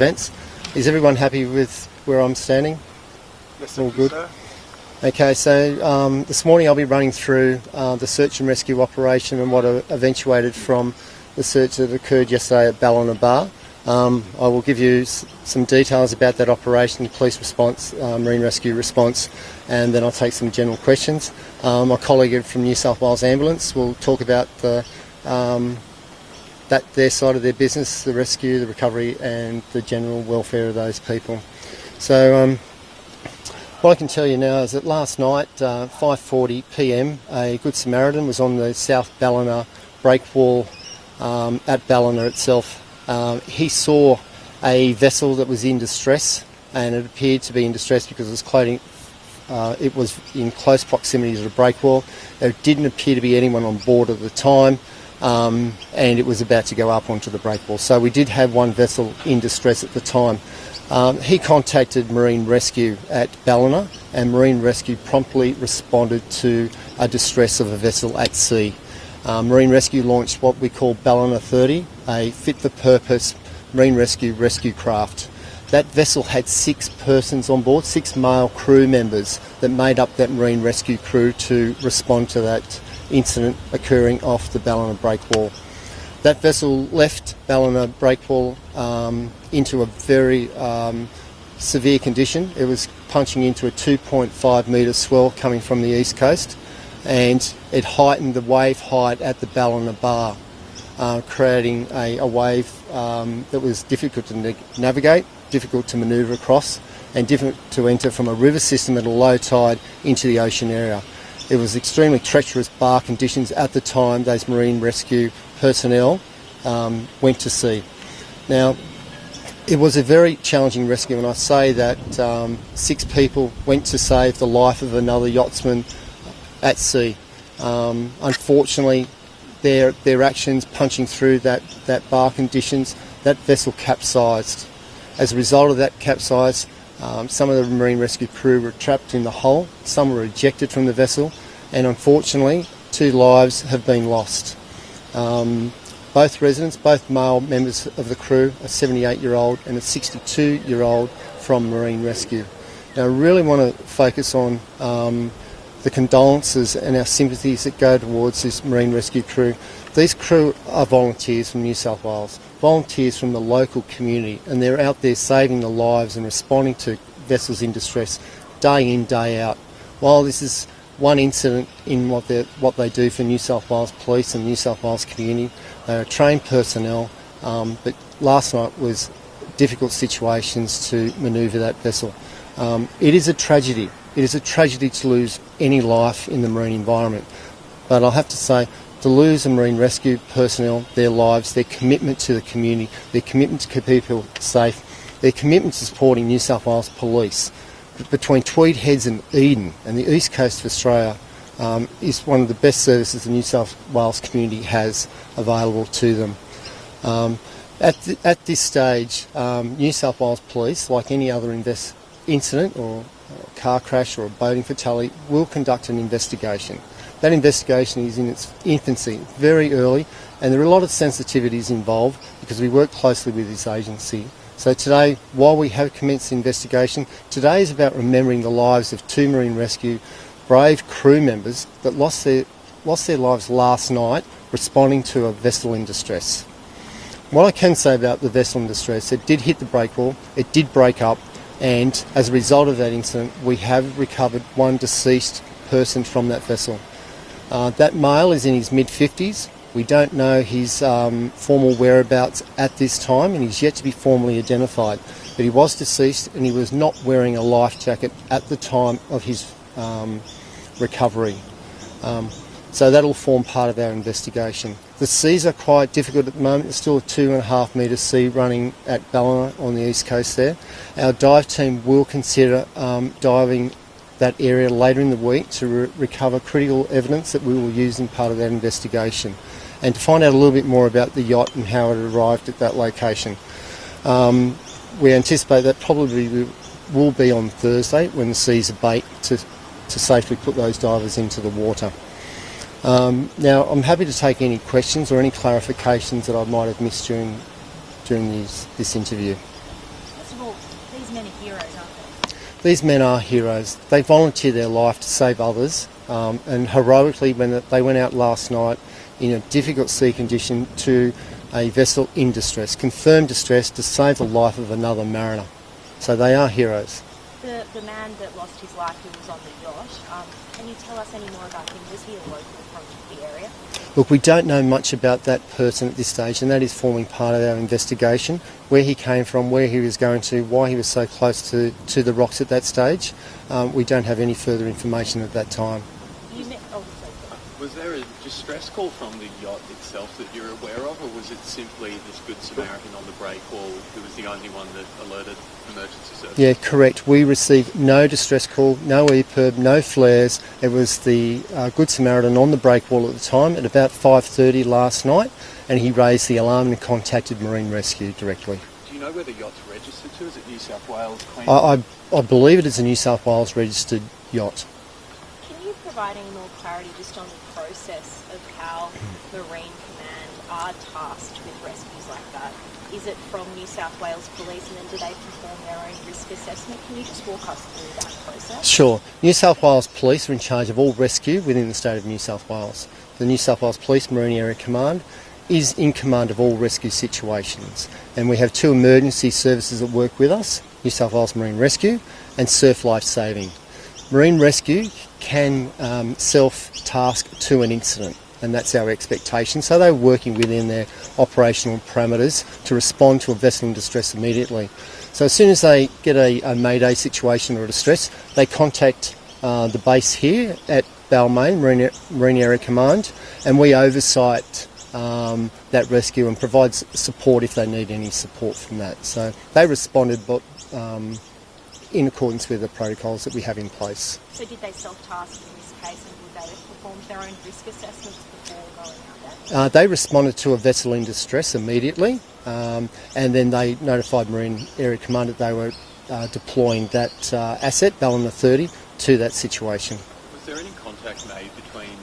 events. Is everyone happy with where I'm standing? Yes, all good. Sir. Okay, so this morning I'll be running through the search and rescue operation and what eventuated from the search that occurred yesterday at Ballina Bar. I will give you some details about that operation, police response, marine rescue response, and then I'll take some general questions. My colleague from New South Wales Ambulance will talk about their side of their business, the rescue, the recovery, and the general welfare of those people. So what I can tell you now is that last night, 5:40 p.m, a Good Samaritan was on the South Ballina breakwall at Ballina itself. He saw a vessel that was in distress, and it appeared to be in distress because it was in close proximity to the breakwall. There didn't appear to be anyone on board at the time, and it was about to go up onto the breakwall. So we did have one vessel in distress at the time. He contacted Marine Rescue at Ballina, and Marine Rescue promptly responded to a distress of a vessel at sea. Marine Rescue launched what we call Ballina 30, a fit-for-purpose marine rescue craft. That vessel had 6 persons on board, 6 male crew members that made up that marine rescue crew to respond to that incident occurring off the Ballina breakwall. That vessel left Ballina breakwall into a very severe condition. It was punching into a 2.5 metre swell coming from the east coast, and it heightened the wave height at the Ballina Bar, creating a wave that was difficult to navigate, difficult to manoeuvre across, and difficult to enter from a river system at a low tide into the ocean area. It was extremely treacherous bar conditions at the time those marine rescue personnel went to sea. Now, it was a very challenging rescue, and I say that 6 people went to save the life of another yachtsman at sea. Unfortunately, their actions punching through that bar conditions, that vessel capsized. As a result of that capsize, some of the marine rescue crew were trapped in the hull, some were ejected from the vessel, and unfortunately 2 lives have been lost. Both residents, both male members of the crew, a 78-year-old and a 62-year-old from Marine Rescue. Now I really want to focus on the condolences and our sympathies that go towards this marine rescue crew. These crew are volunteers from New South Wales, volunteers from the local community, and they're out there saving the lives and responding to vessels in distress day in, day out. While this is one incident in what they do for New South Wales Police and New South Wales community, they are trained personnel, but last night was difficult situations to manoeuvre that vessel. It is a tragedy. It is a tragedy to lose any life in the marine environment. But I'll have to say, to lose a marine rescue personnel, their lives, their commitment to the community, their commitment to keep people safe, their commitment to supporting New South Wales Police, between Tweed Heads and Eden and the east coast of Australia, is one of the best services the New South Wales community has available to them. At this stage, New South Wales Police, like any other incident or a car crash or a boating fatality, will conduct an investigation. That investigation is in its infancy, very early, and there are a lot of sensitivities involved because we work closely with this agency. So today, while we have commenced the investigation, today is about remembering the lives of 2 Marine Rescue brave crew members that lost their lives last night responding to a vessel in distress. What I can say about the vessel in distress, it did hit the breakwall, it did break up, and as a result of that incident, we have recovered one deceased person from that vessel. That male is in his mid-50s. We don't know his formal whereabouts at this time, and he's yet to be formally identified. But he was deceased, and he was not wearing a life jacket at the time of his recovery. So that'll form part of our investigation. The seas are quite difficult at the moment. There's still a 2.5 metre sea running at Ballina on the east coast there. Our dive team will consider diving that area later in the week to recover critical evidence that we will use in part of that investigation, and to find out a little bit more about the yacht and how it arrived at that location. We anticipate that probably will be on Thursday when the seas abate to safely put those divers into the water. Now, I'm happy to take any questions or any clarifications that I might have missed during this interview. Well, these men are heroes, aren't they? These men are heroes. They volunteer their life to save others, and heroically, when they went out last night in a difficult sea condition to a vessel in distress, confirmed distress, to save the life of another mariner. So they are heroes. The man that lost his life who was on the yacht, can you tell us any more about him? Was he a local from the area? Look, we don't know much about that person at this stage, and that is forming part of our investigation. Where he came from, where he was going to, why he was so close to the rocks at that stage. We don't have any further information at that time. Was there a distress call from the yacht itself that you're aware of, or was it simply this Good Samaritan on the breakwall who was the only one that alerted emergency services? Yeah, correct. We received no distress call, no EPIRB, no flares. It was the Good Samaritan on the breakwall at the time at about 5:30 last night, and he raised the alarm and contacted Marine Rescue directly. Do you know where the yacht's registered to? Is it New South Wales, Queensland? I believe it is a New South Wales registered yacht. Can you provide any more clarity just on the process of how Marine Command are tasked with rescues like that? Is it from New South Wales Police, and then do they perform their own risk assessment? Can you just walk us through that process? Sure. New South Wales Police are in charge of all rescue within the state of New South Wales. The New South Wales Police Marine Area Command is in command of all rescue situations, and we have two emergency services that work with us, New South Wales Marine Rescue and Surf Life Saving. Marine Rescue can self-task to an incident, and that's our expectation. So they're working within their operational parameters to respond to a vessel in distress immediately. So as soon as they get a mayday situation or a distress, they contact the base here at Ballina, Marine Area Command, and we oversight that rescue and provide support if they need any support from that. So they responded in accordance with the protocols that we have in place. So did they self-task in this case, and would they have performed their own risk assessments before going out there? They responded to a vessel in distress immediately, and then they notified Marine Area Command that they were deploying that asset, Ballina 30, to that situation. Was there any contact made between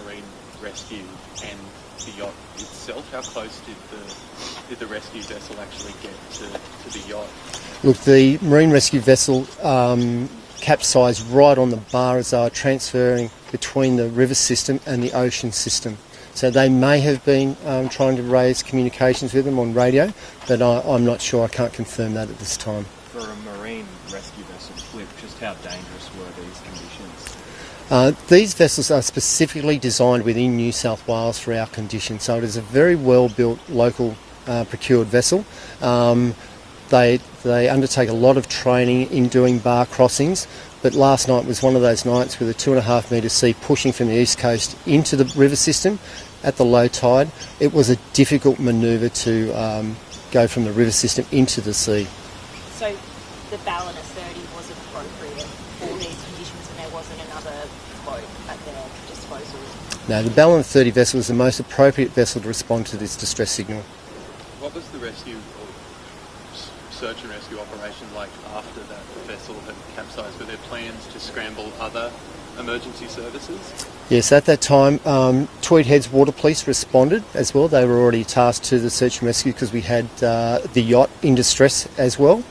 Marine Rescue and the yacht itself? How close did the rescue vessel actually get to the yacht? Look, the Marine Rescue vessel capsized right on the bar as they were transferring between the river system and the ocean system. So they may have been trying to raise communications with them on radio, but I'm not sure. I can't confirm that at this time. For a marine rescue vessel flip, just how dangerous were these conditions? These vessels are specifically designed within New South Wales for our conditions, so it is a very well-built, local procured vessel. They undertake a lot of training in doing bar crossings, but last night was one of those nights with a 2.5 metre sea pushing from the east coast into the river system at the low tide. It was a difficult manoeuvre to go from the river system into the sea. So the Ballina 30 was appropriate for these conditions, and there wasn't another boat at their disposal? No, the Ballina 30 vessel was the most appropriate vessel to respond to this distress signal. What was the rescue or search and rescue operation like after that vessel had capsized? Were there plans to scramble other emergency services? Yes, at that time, Tweed Heads Water Police responded as well. They were already tasked to the search and rescue because we had the yacht in distress as well,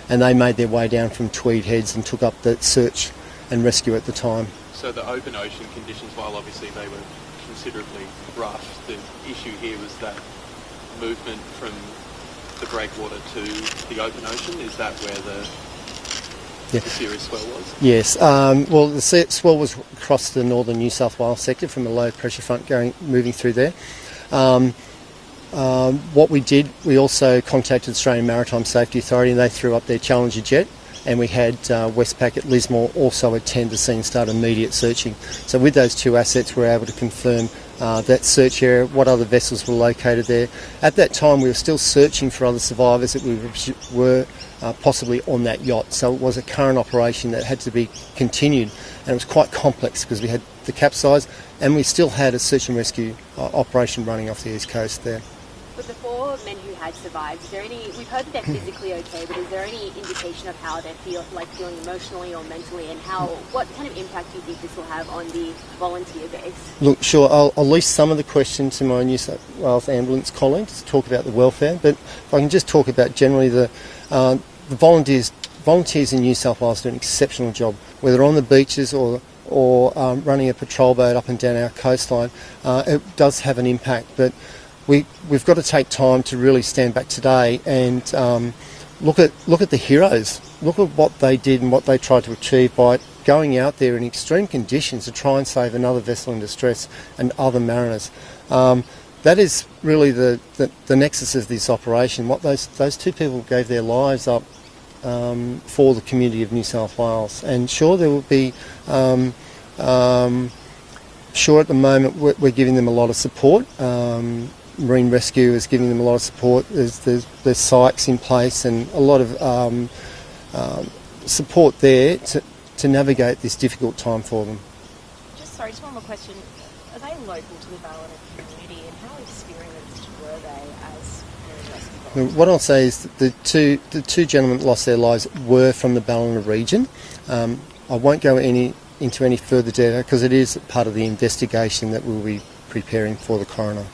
and they made their way down from Tweed Heads and took up the search and rescue at the time. So the open ocean conditions, while obviously they were considerably rough, the issue here was that movement from the breakwater to the open ocean. Is that where the serious swell was? Yes. Well, the swell was across the northern New South Wales sector from a low pressure front moving through there. What we did, we also contacted Australian Maritime Safety Authority, and they threw up their Challenger jet, and we had Westpac at Lismore also attend the scene and start immediate searching. So with those two assets, we were able to confirm that search area, what other vessels were located there. At that time, we were still searching for other survivors that were possibly on that yacht. So it was a current operation that had to be continued, and it was quite complex because we had the capsize and we still had a search and rescue operation running off the east coast there. But the four men who had survived, is there any, we've heard that they're physically okay, but is there any indication of how they're feeling emotionally or mentally, and what kind of impact do you think this will have on the volunteer base? Look, sure, I'll leave some of the question to my New South Wales ambulance colleagues to talk about the welfare, but if I can just talk about generally the the volunteers in New South Wales do an exceptional job, whether on the beaches or running a patrol boat up and down our coastline. It does have an impact, but we've got to take time to really stand back today and look at the heroes. Look at what they did and what they tried to achieve by going out there in extreme conditions to try and save another vessel in distress and other mariners. That is really the nexus of this operation. What those two people gave their lives up for the community of New South Wales. And sure, there will be sure at the moment we're giving them a lot of support. Marine Rescue is giving them a lot of support. There's psychs in place and a lot of support there to navigate this difficult time for them. Just one more question. Are they local to the Ballina community, and how experienced were they as marine rescue volunteers? What I'll say is that the two gentlemen that lost their lives were from the Ballina region. I won't go into any further data because it is part of the investigation that we'll be preparing for the coroner.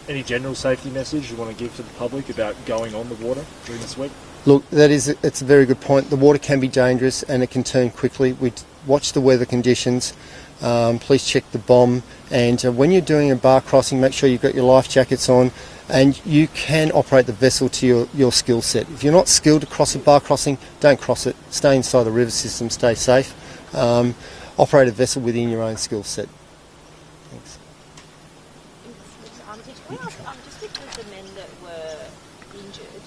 Any general safety message you want to give to the public about going on the water during this week? Look, it's a very good point. The water can be dangerous and it can turn quickly. We watch the weather conditions. Please check the bomb. And when you're doing a bar crossing, make sure you've got your life jackets on. And you can operate the vessel to your skill set. If you're not skilled to cross a bar crossing, don't cross it. Stay inside the river system. Stay safe. Operate a vessel within your own skill set. Thanks. Did you ask, just because the men that were injured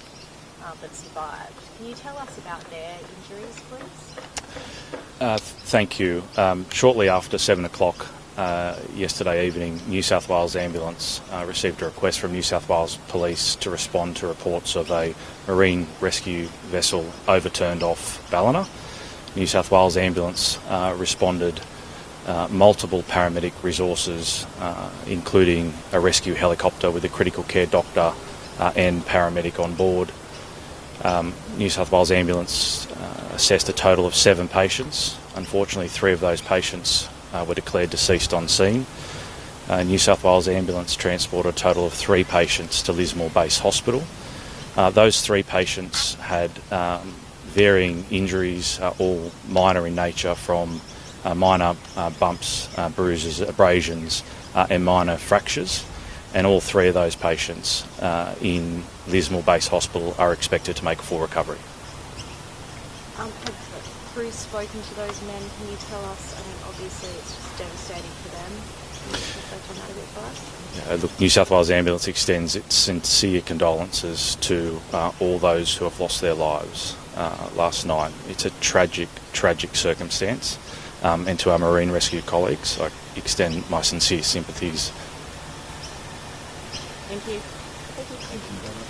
but survived, can you tell us about their injuries, please? Thank you. Shortly after 7 o'clock yesterday evening, New South Wales Ambulance received a request from New South Wales Police to respond to reports of a marine rescue vessel overturned off Ballina. New South Wales Ambulance responded. Multiple paramedic resources, including a rescue helicopter with a critical care doctor and paramedic on board. New South Wales Ambulance assessed a total of 7 patients. Unfortunately, 3 of those patients were declared deceased on scene. New South Wales Ambulance transported a total of 3 patients to Lismore Base Hospital. Those 3 patients had varying injuries, all minor in nature, from minor bumps, bruises, abrasions and minor fractures, and all 3 of those patients in Lismore Base Hospital are expected to make a full recovery. Have crews spoken to those men? Can you tell us? I mean, obviously it's just devastating for them. Can you reflect on that a bit for us? Look, New South Wales Ambulance extends its sincere condolences to all those who have lost their lives last night. It's a tragic circumstance. And to our marine rescue colleagues, I extend my sincere sympathies. Thank you. Thank you very much.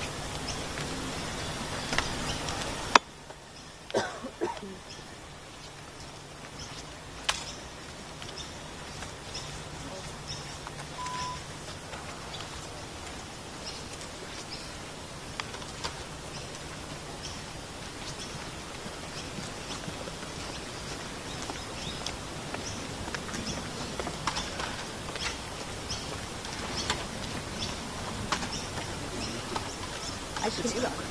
I should do that.